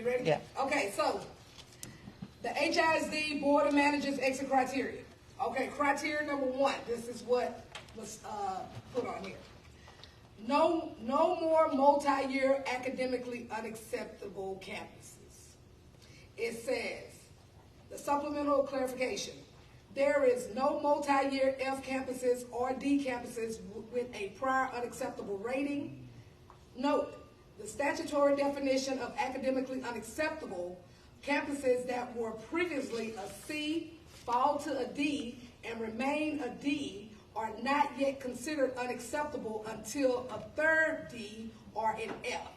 You ready? Yeah. Okay, so the HISD Board of Managers exit criteria. Okay, criteria number 1. This is what was put on here. No more multi-year academically unacceptable campuses. It says, the supplemental clarification, there is no multi-year F campuses or D campuses with a prior unacceptable rating. Note, the statutory definition of academically unacceptable campuses that were previously a C fall to a D and remain a D are not yet considered unacceptable until a third D or an F.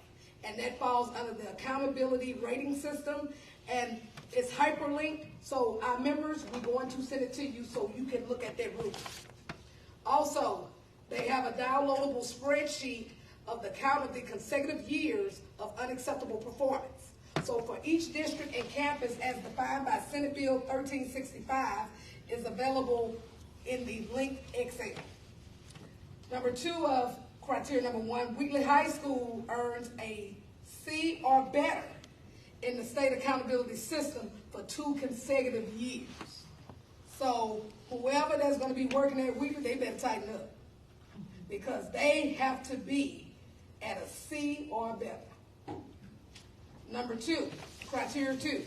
And that falls under the accountability rating system, and it's hyperlinked, so our members, we're going to send it to you so you can look at that rubric. Also, they have a downloadable spreadsheet of the count of the consecutive years of unacceptable performance. So for each district and campus as defined by Senate Bill 1365 is available in the linked Excel. Number 2 of criteria number 1, Wheatley High School earns a C or better in the state accountability system for 2 consecutive years. So whoever that's going to be working at Wheatley, they better tighten up, because they have to be at a C or better. Number 2, criteria 2,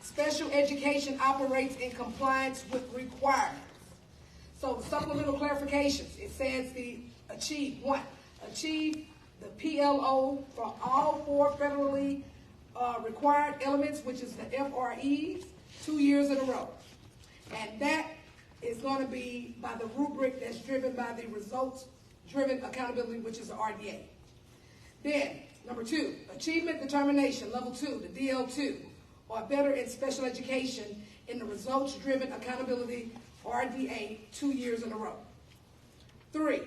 special education operates in compliance with requirements. So supplemental clarifications, it says the achieve 1, achieve the PLO for all 4 federally required elements, which is the FREs, 2 years in a row. And that is going to be by the rubric that's driven by the results-driven accountability, which is the RDA. Then, number 2, achievement determination, level 2, the DL2, or better in special education in the results-driven accountability, RDA, 2 years in a row. 3,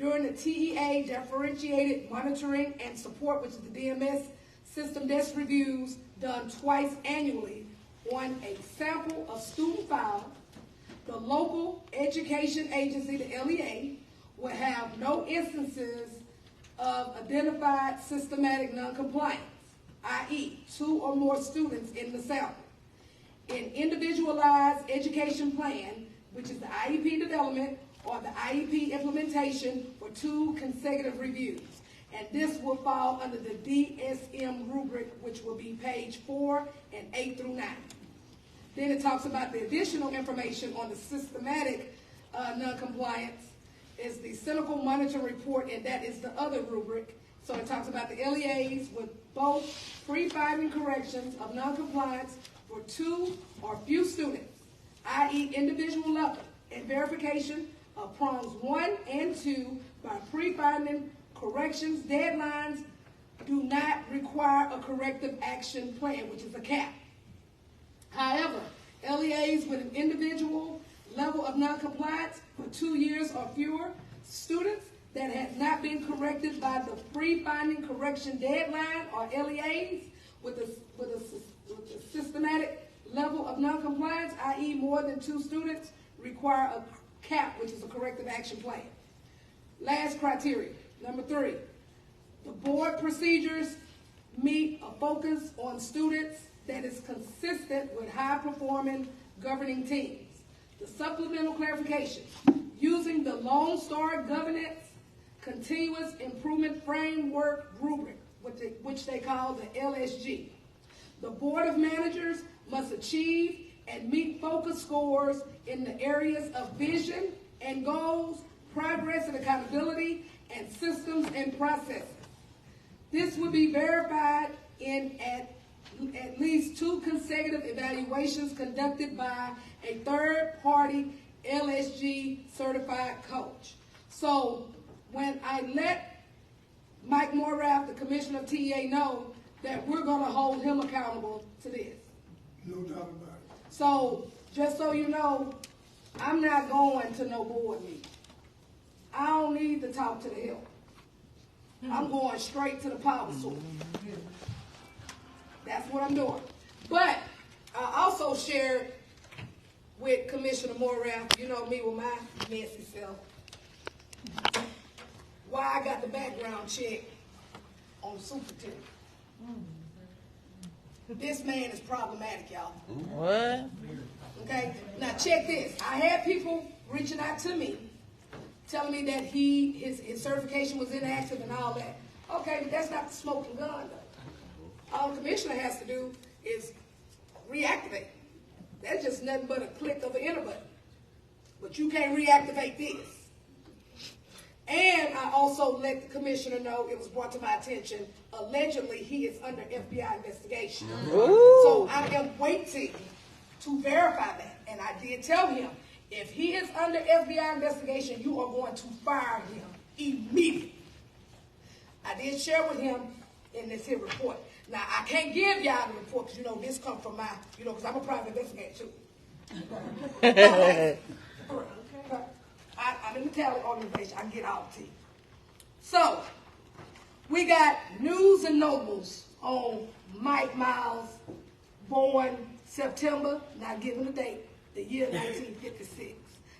during the TEA differentiated monitoring and support, which is the DMS system desk reviews done twice annually on a sample of student file, the local education agency, the LEA, will have no instances of identified systematic noncompliance, i.e., 2 or more students in the sample. An individualized education plan, which is the IEP development or the IEP implementation for 2 consecutive reviews. And this will fall under the DSM rubric, which will be page 4 and 8 through 9. Then it talks about the additional information on the systematic noncompliance is the cynical monitoring report, and that is the other rubric. So it talks about the LEAs with both pre-finding corrections of noncompliance for 2 or few students, i.e. individual level, and verification of prongs 1 and 2 by pre-finding corrections. Deadlines do not require a corrective action plan, which is a CAP. However, LEAs with an individual level of noncompliance for 2 years or fewer students that has not been corrected by the pre-finding correction deadline, or LEAs with a systematic level of noncompliance, i.e. more than 2 students, require a CAP, which is a corrective action plan. Last criteria, number 3, the board procedures meet a focus on students that is consistent with high-performing governing teams. The supplemental clarification, using the Lone Star Governance Continuous Improvement Framework rubric, which they call the LSG. The Board of Managers must achieve and meet focus scores in the areas of vision and goals, progress and accountability, and systems and processes. This will be verified in at least 2 consecutive evaluations conducted by a third-party LSG certified coach. So when I let Mike Morath, the commissioner of TEA, know that we're going to hold him accountable to this. No doubt about it. So just so you know, I'm not going to no board meeting. I don't need to talk to the hill. I'm going straight to the power source. That's what I'm doing. But I also shared with Commissioner Morath, you know me with my messy self, why I got the background check on the superintendent. This man is problematic, y'all. What? Okay? Now check this. I had people reaching out to me, telling me that his certification was inactive and all that. Okay, but that's not the smoking gun, though. All the commissioner has to do is reactivate. That's just nothing but a click of an enter button. But you can't reactivate this. And I also let the commissioner know, it was brought to my attention, allegedly he is under FBI investigation. Ooh. So I am waiting to verify that. And I did tell him, if he is under FBI investigation, you are going to fire him immediately. I did share with him in this here report. Now, I can't give y'all the report because, this comes from my, because I'm a private investigator, too. I'm in the talent organization. I can get all the tea. So, we got news and notables on Mike Miles, born September, not giving the date, the year 1956.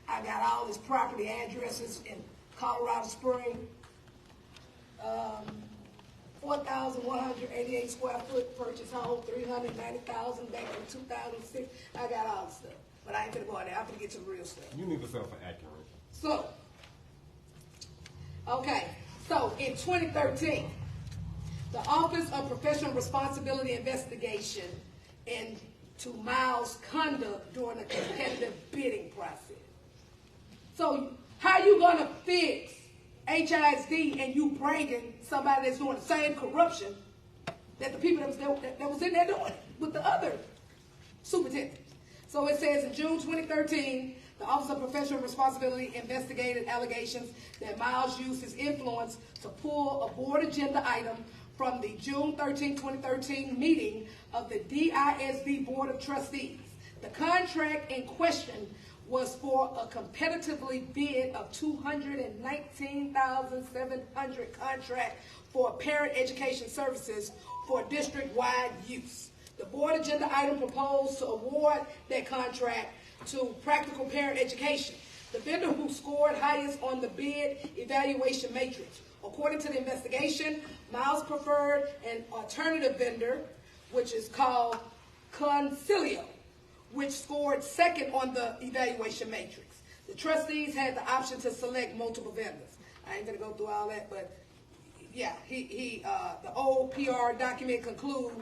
I got all his property addresses in Colorado Springs. 4,188 square foot purchase home, 390,000 back in 2006. I got all the stuff, but I ain't gonna go in there. I'm gonna get to the real stuff. You need to sell for accurate. So, okay, so in 2013, the Office of Professional Responsibility Investigation into Miles' conduct during the competitive bidding process. So, how you gonna fix HISD and you bringing somebody that's doing the same corruption that the people that was in there doing it with the other superintendent? So it says in June 2013, the Office of Professional Responsibility investigated allegations that Miles used his influence to pull a board agenda item from the June 13, 2013 meeting of the DISD Board of Trustees. The contract in question was for a competitively bid of $219,700 contract for parent education services for district-wide use. The board agenda item proposed to award that contract to Practical Parent Education, the vendor who scored highest on the bid evaluation matrix. According to the investigation, Miles preferred an alternative vendor, which is called Concilio, which scored second on the evaluation matrix. The trustees had the option to select multiple vendors. I ain't gonna go through all that, but yeah, the old PR document conclude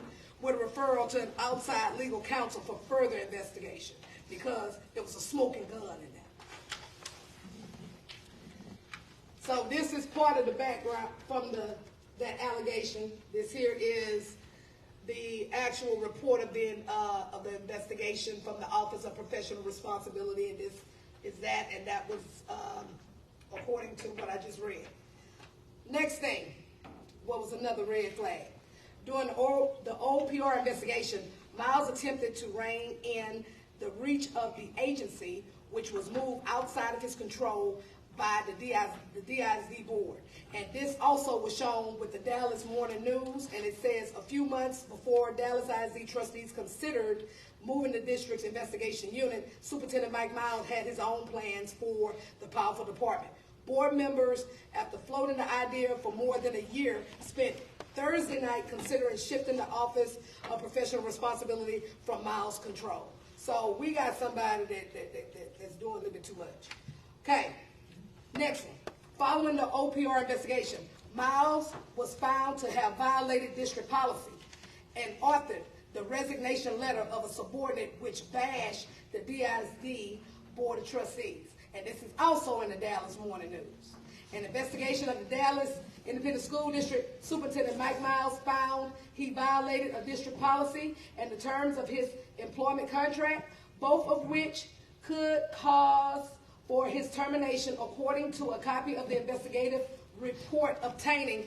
with a referral to an outside legal counsel for further investigation because there was a smoking gun in there. So this is part of the background from that allegation. This here is the actual report of the investigation from the Office of Professional Responsibility, and this is that, and that was according to what I just read. Next thing, what was another red flag? During the OPR investigation, Miles attempted to rein in the reach of the agency, which was moved outside of his control by the DISD board. And this also was shown with the Dallas Morning News, and it says a few months before Dallas ISD trustees considered moving the district's investigation unit, Superintendent Mike Miles had his own plans for the powerful department. Board members, after floating the idea for more than a year, spent Thursday night considering shifting the Office of Professional Responsibility from Miles' control. So we got somebody that's doing a little bit too much. Okay. Next one. Following the OPR investigation, Miles was found to have violated district policy and authored the resignation letter of a subordinate which bashed the DISD Board of Trustees. And this is also in the Dallas Morning News. An investigation of the Dallas Independent School District Superintendent Mike Miles found he violated a district policy and the terms of his employment contract, both of which could cause for his termination, according to a copy of the investigative report obtained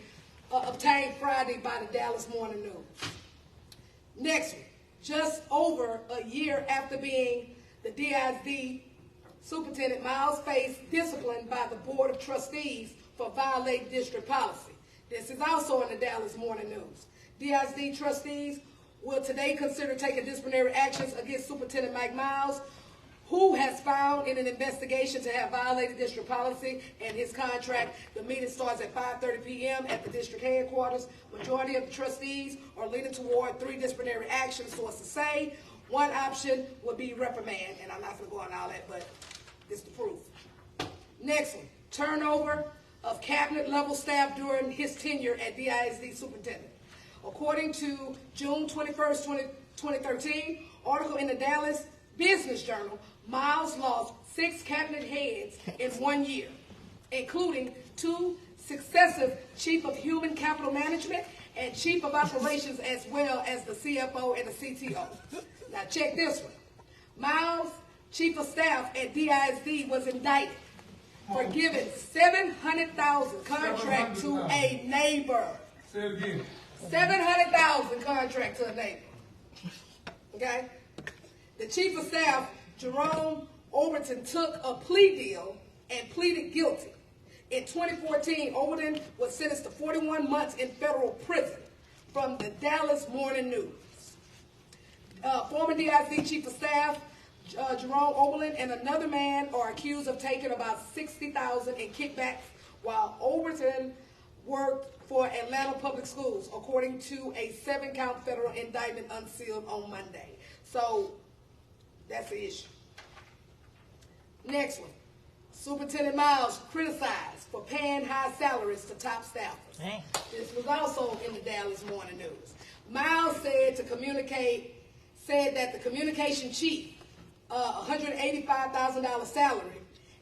Friday by the Dallas Morning News. Next one, just over a year after being the DISD superintendent, Miles faced discipline by the Board of Trustees for violating district policy. This is also in the Dallas Morning News. DISD trustees will today consider taking disciplinary actions against Superintendent Mike Miles, who has found in an investigation to have violated district policy and his contract. The meeting starts at 5:30 p.m. at the district headquarters. Majority of the trustees are leaning toward 3 disciplinary actions, sources say. One option would be reprimand, and I'm not going to go on all that, but this is the proof. Next one, turnover of cabinet level staff during his tenure at HISD superintendent. According to June 21st, 2013, article in the Dallas Business Journal, Miles lost 6 cabinet heads in 1 year, including 2 successive chief of human capital management and chief of operations, as well as the CFO and the CTO. Now check this one. Miles, chief of staff at DISD, was indicted for giving $700,000 contract to a neighbor. Say it again. $700,000 contract to a neighbor. Okay? The chief of staff, Jerome Overton, took a plea deal and pleaded guilty. In 2014, Overton was sentenced to 41 months in federal prison from the Dallas Morning News. Former DISD chief of staff, Jerome Oberlin, and another man are accused of taking about $60,000 in kickbacks while Overton worked for Atlanta Public Schools, according to a 7-count federal indictment unsealed on Monday. So that's the issue. Next one. Superintendent Miles criticized for paying high salaries to top staffers. Dang. This was also in the Dallas Morning News. Miles said that the communication chief, $185,000 salary,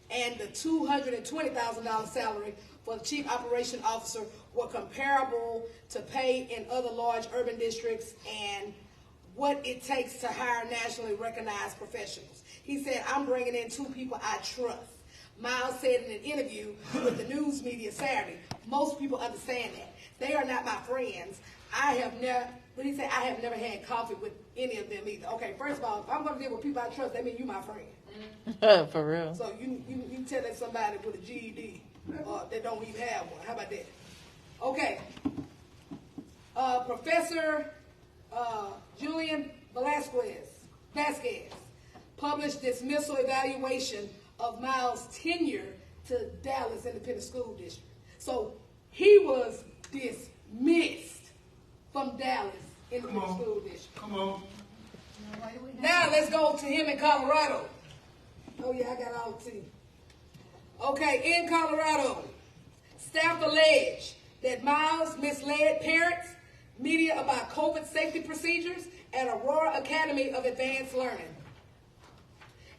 and the $220,000 salary for the chief operation officer were comparable to pay in other large urban districts and what it takes to hire nationally recognized professionals. He said, "I'm bringing in 2 people I trust." Miles said in an interview with the news media Saturday, "Most people understand that. They are not my friends. I have never had coffee with any of them either." Okay, first of all, if I'm going to deal with people I trust, that means you my friend. For real. So you tell that somebody with a GED that don't even have one. How about that? Okay. Professor Julian Vasquez published dismissal evaluation of Miles' tenure to Dallas Independent School District. So he was dismissed from Dallas Independent School District. Come on. Now let's go to him in Colorado. Oh yeah, I got all the tea. Okay, in Colorado, staff allege that Miles misled parents, media about COVID safety procedures at Aurora Academy of Advanced Learning.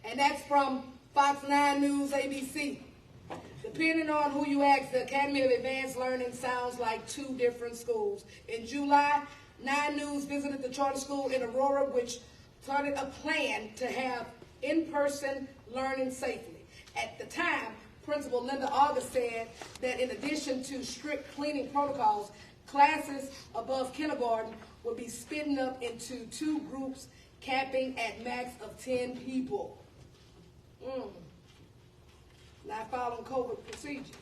And that's from Fox 9 News, ABC. Depending on who you ask, the Academy of Advanced Learning sounds like 2 different schools. In July, 9 News visited the charter school in Aurora, which started a plan to have in-person learning safely. At the time, Principal Linda August said that in addition to strict cleaning protocols, classes above kindergarten would be splitting up into 2 groups, capping at max of 10 people. Not following COVID procedures.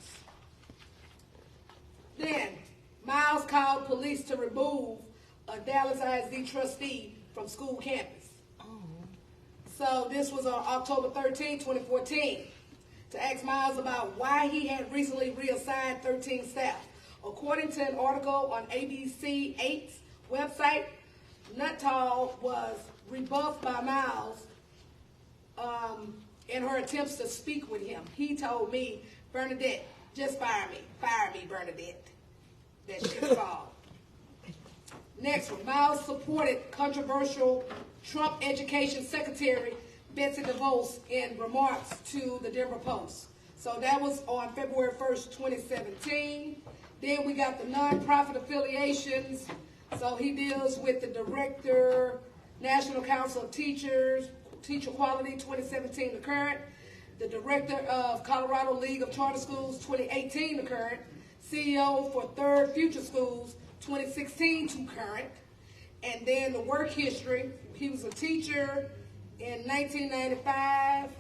Then, Miles called police to remove a Dallas ISD trustee from school campus. So this was on October 13, 2014, to ask Miles about why he had recently reassigned 13 staff. According to an article on ABC 8's website, Nuttall was rebuffed by Miles in her attempts to speak with him. He told me, "Bernadette, just fire me. Fire me, Bernadette." That shit's called. Next one, Miles supported controversial Trump Education Secretary Betsy DeVos in remarks to the Denver Post. So that was on February 1st, 2017. Then we got the nonprofit affiliations. So he deals with the Director, National Council of Teachers, Teacher Quality 2017 to current, the Director of Colorado League of Charter Schools 2018 to current, CEO for Third Future Schools 2016 to current, and then the work history. He was a teacher in 1995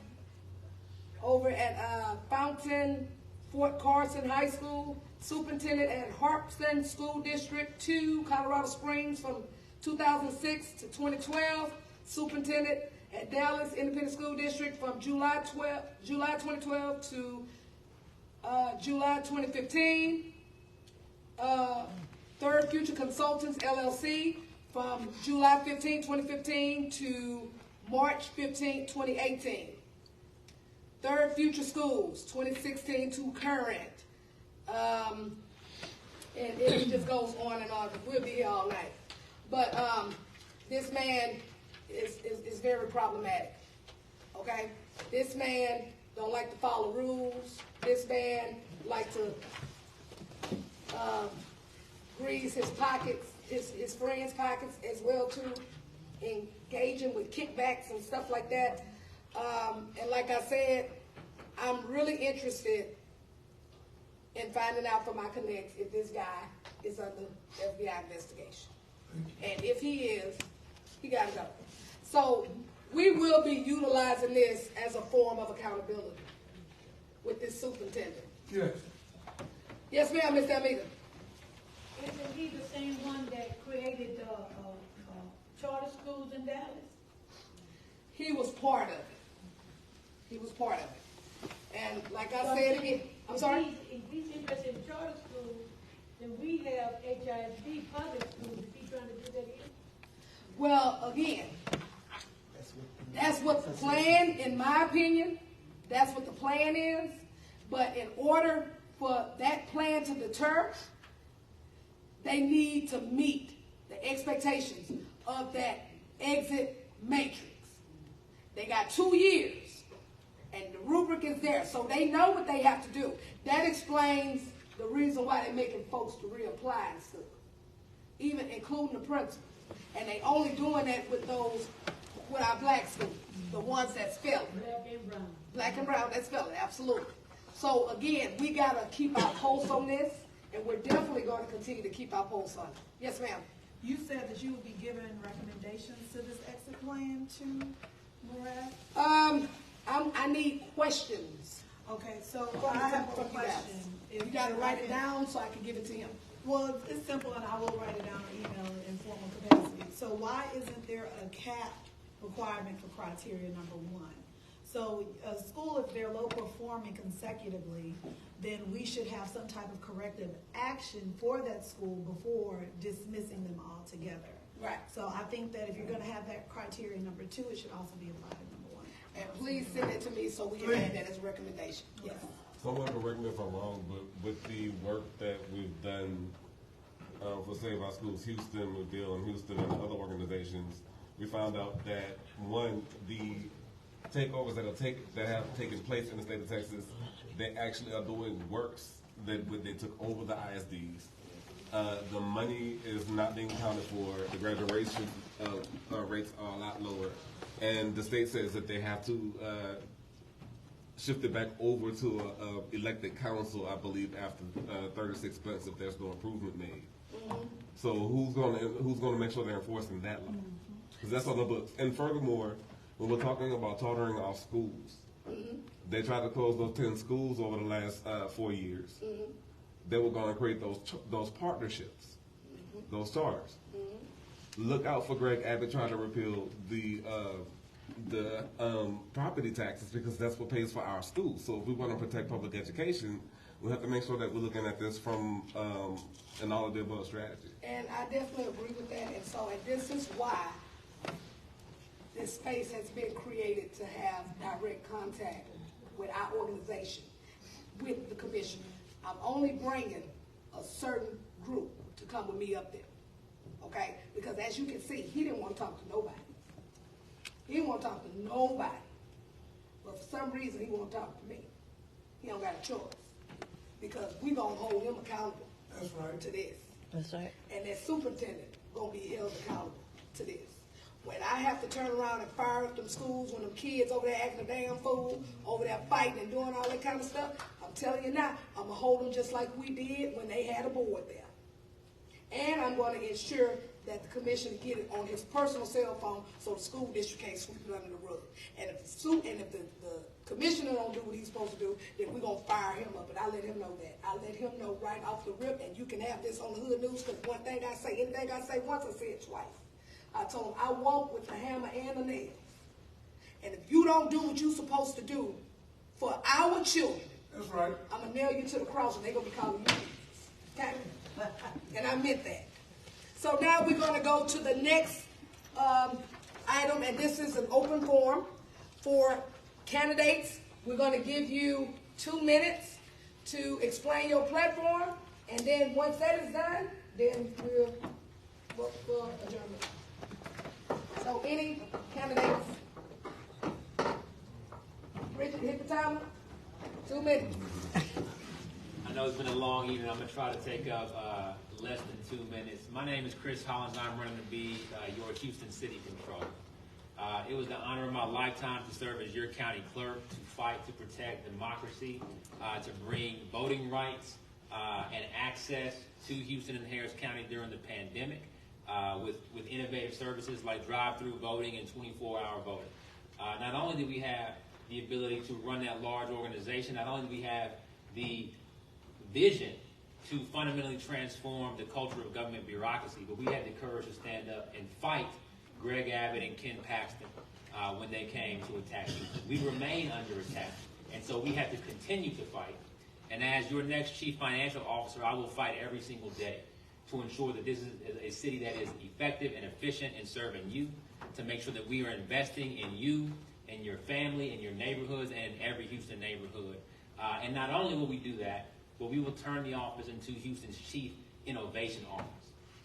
over at Fountain Fort Carson High School, superintendent at Harpston School District 2, Colorado Springs from 2006 to 2012, superintendent at Dallas Independent School District from July 2012 to July 2015. Third Future Consultants LLC from July 15, 2015 to March 15, 2018. Third Future Schools, 2016 to current. And it just goes on and on. We'll be here all night. But this man is very problematic. Okay? This man don't like to follow rules. This man like to grease his pockets, his friends' pockets as well too, engaging with kickbacks and stuff like that. And like I said, I'm really interested in finding out from my connects if this guy is under FBI investigation. And if he is, he got to go. So we will be utilizing this as a form of accountability with this superintendent. Yes. Yes, ma'am, Ms. Amiga. Isn't he the same one that created charter schools in Dallas? He was part of it. He was part of it. And like I said again, I'm sorry? If he's interested in charter schools, then we have HISD public schools. Is he trying to do that here? Well, again, that's what the plan, in my opinion, that's what the plan is. But in order for that plan to deter, they need to meet the expectations of that exit matrix. They got 2 years, and the rubric is there, so they know what they have to do. That explains the reason why they're making folks to reapply and stuff, even including the principals. And they only doing that with our black schools, the ones that's failing. Black and brown. Black and brown, that's failing, absolutely. So again, we gotta keep our pulse on this, and we're definitely going to continue to keep our pulse on it. Yes, ma'am. You said that you would be giving recommendations to this exit plan to Murad? I need questions. Okay, so I have a question. You gotta write it down so I can give it to him. Well, it's simple, and I will write it down or email it in formal capacity. So why isn't there a cap requirement for criteria number 1? So a school, if they're low performing consecutively, then we should have some type of corrective action for that school before dismissing them altogether. Right. So I think that if you're going to have that criteria number 2, it should also be applied to number 1. And please send it to me so we can add that as a recommendation. Yes. Someone correct me if I'm wrong, but with the work that we've done for Save Our Schools Houston, with Bill and Houston and other organizations, we found out that the takeovers that have taken place in the state of Texas, they actually are doing worse than when they took over the ISDs. The money is not being accounted for. The graduation rates are a lot lower, and the state says that they have to shift it back over to a elected council, I believe, after 36 months if there's no improvement made. Mm-hmm. So who's going to make sure they're enforcing that law? Because that's on the books. And furthermore, when we're talking about chartering off schools, they tried to close those 10 schools over the last 4 years. They were going to create those partnerships, those charters. Look out for Greg Abbott trying to repeal the property taxes, because that's what pays for our schools. So if we want to protect public education, we have to make sure that we're looking at this from an all of the above strategy. And I definitely agree with that. And so, and this is why this space has been created, to have direct contact with our organization, with the commission. I'm only bringing a certain group to come with me up there, okay? Because as you can see, he didn't want to talk to nobody. He didn't want to talk to nobody. But for some reason, he want to talk to me. He don't got a choice, because we going to hold him accountable. That's right. To this. That's right. And that superintendent going to be held accountable to this. When I have to turn around and fire up them schools, when them kids over there acting a damn fool, over there fighting and doing all that kind of stuff, I'm telling you now, I'm going to hold them just like we did when they had a board there. And I'm going to ensure that the commissioner get it on his personal cell phone so the school district can't sweep it under the rug. And if the commissioner don't do what he's supposed to do, then we're going to fire him up. And I let him know that. I let him know right off the rip, and you can have this on the Hood News, because one thing I say, anything I say once, I say it twice. I told him I walk with the hammer and the nail. And if you don't do what you're supposed to do for our children, That's right. I'm going to nail you to the cross and they're going to be calling you Jesus. Okay? And I meant that. So now we're going to go to the next item, and this is an open forum for candidates. We're going to give you 2 minutes to explain your platform, and then once that is done, then we'll vote for adjournment. So any candidates? Richard, hit the timer. 2 minutes. I know it's been a long evening. I'm going to try to take up less than 2 minutes. My name is Chris Hollins. I'm running to be your Houston City Controller. It was the honor of my lifetime to serve as your county clerk, to fight to protect democracy, to bring voting rights and access to Houston and Harris County during the pandemic with innovative services like drive-through voting and 24-hour voting. Not only do we have the ability to run that large organization, not only do we have the vision to fundamentally transform the culture of government bureaucracy, but we had the courage to stand up and fight Greg Abbott and Ken Paxton when they came to attack Houston. We remain under attack, and so we have to continue to fight. And as your next chief financial officer, I will fight every single day to ensure that this is a city that is effective and efficient in serving you, to make sure that we are investing in you and your family and your neighborhoods and every Houston neighborhood. And not only will we do that, but we will turn the office into Houston's chief innovation office,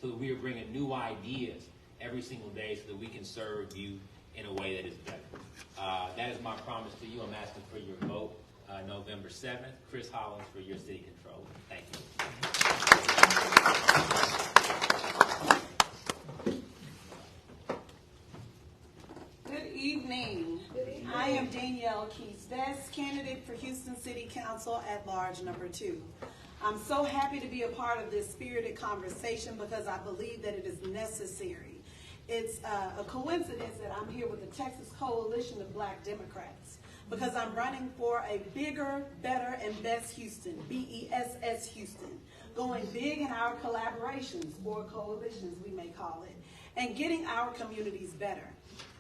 so that we are bringing new ideas every single day so that we can serve you in a way that is better. That is my promise to you. I'm asking for your vote November 7th. Chris Hollins for your city controller. Thank you. Good evening. I am Danielle Keys Best, candidate for Houston City Council at large number 2. I'm so happy to be a part of this spirited conversation because I believe that it is necessary. It's a coincidence that I'm here with the Texas Coalition of Black Democrats because I'm running for a bigger, better, and best Houston, BESS Houston, going big in our collaborations, or coalitions we may call it, and getting our communities better.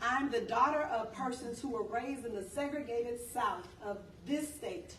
I'm the daughter of persons who were raised in the segregated South of this state.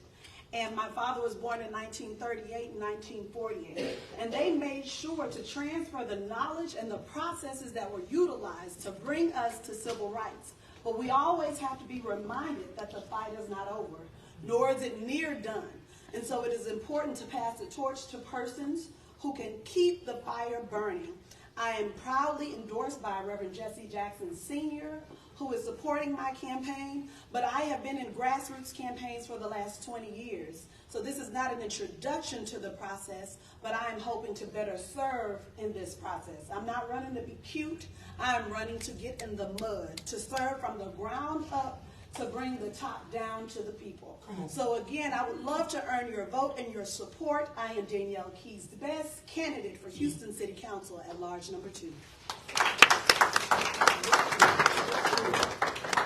And my father was born in 1938 and 1948. And they made sure to transfer the knowledge and the processes that were utilized to bring us to civil rights. But we always have to be reminded that the fight is not over, nor is it near done. And so it is important to pass the torch to persons who can keep the fire burning. I am proudly endorsed by Reverend Jesse Jackson Sr., who is supporting my campaign, but I have been in grassroots campaigns for the last 20 years. So this is not an introduction to the process, but I am hoping to better serve in this process. I'm not running to be cute. I'm running to get in the mud, to serve from the ground up, to bring the top down to the people. So again, I would love to earn your vote and your support. I am Danielle Keys, the best candidate for Houston City Council at large number 2.